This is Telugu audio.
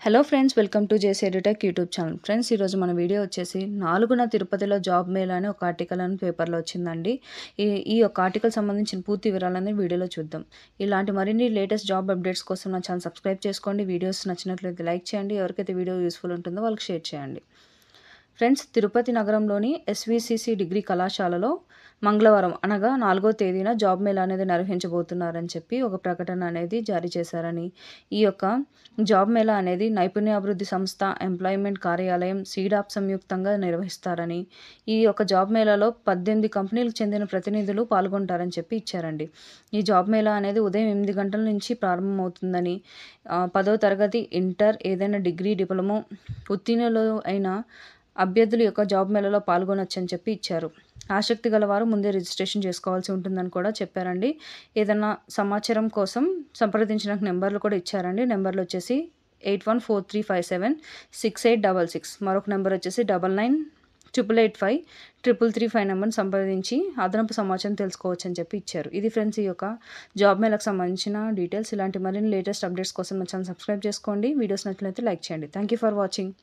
Hello friends, welcome to JC edutech YouTube channel. Friends, ఈరోజు మన వీడియో వచ్చేసి 4న తిరుపతిలో జాబ్ మేళా అని ఒక ఆర్టికల్ అని పేపర్లో వచ్చిందండి. ఈ యొక్క ఆర్టికల్ సంబంధించిన పూర్తి వివరాలని వీడియోలో చూద్దాం. ఇలాంటి మరిన్ని లేటెస్ట్ జాబ్ అప్డేట్స్ కోసం నా ఛానల్ సబ్స్క్రైబ్ చేసుకోండి. వీడియోస్ నచ్చినట్లయితే లైక్ చేయండి. ఎవరికైతే వీడియో యూస్ఫుల్ ఉంటుందో వాళ్ళకి షేర్ చేయండి. ఫ్రెండ్స్, తిరుపతి నగరంలోని ఎస్విసిసి డిగ్రీ కళాశాలలో మంగళవారం అనగా 4వ తేదీన జాబ్ మేళా అనేది నిర్వహించబోతున్నారని చెప్పి ఒక ప్రకటన అనేది జారీ చేశారని, ఈ యొక్క జాబ్ మేళా అనేది నైపుణ్యాభివృద్ధి సంస్థ, ఎంప్లాయ్మెంట్ కార్యాలయం, సీడాప్ సంయుక్తంగా నిర్వహిస్తారని, ఈ యొక్క జాబ్ మేళాలో 18 కంపెనీలకు చెందిన ప్రతినిధులు పాల్గొంటారని చెప్పి ఇచ్చారండి. ఈ జాబ్ మేళా అనేది ఉదయం 8 గంటల నుంచి ప్రారంభమవుతుందని, 10వ తరగతి, ఇంటర్, ఏదైనా డిగ్రీ, డిప్లొమా ఉత్తీర్ణులు అయిన అభ్యర్థులు యొక్క జాబ్ మేళాలో పాల్గొనొచ్చని చెప్పి ఇచ్చారు. ఆసక్తి గలవారు ముందే రిజిస్ట్రేషన్ చేసుకోవాల్సి ఉంటుందని కూడా చెప్పారండి. ఏదైనా సమాచారం కోసం సంప్రదించిన నెంబర్లు కూడా ఇచ్చారండి. నెంబర్లు వచ్చేసి 8143576866, మరొక నెంబర్ వచ్చేసి 9988853335 నెంబర్ని సంప్రదించి అదనపు సమాచారం తెలుసుకోవచ్చు అని చెప్పి ఇచ్చారు. ఇది ఫ్రెండ్స్, ఈ యొక్క జాబ్ మేళాకు సంబంధించిన డీటెయిల్స్. ఇలాంటి మరిన్ని లేటెస్ట్ అప్డేట్స్ కోసం నా ఛానల్ సబ్స్క్రైబ్ చేసుకోండి. వీడియోస్ నచ్చినట్లయితే లైక్ చేయండి. Thank you for watching.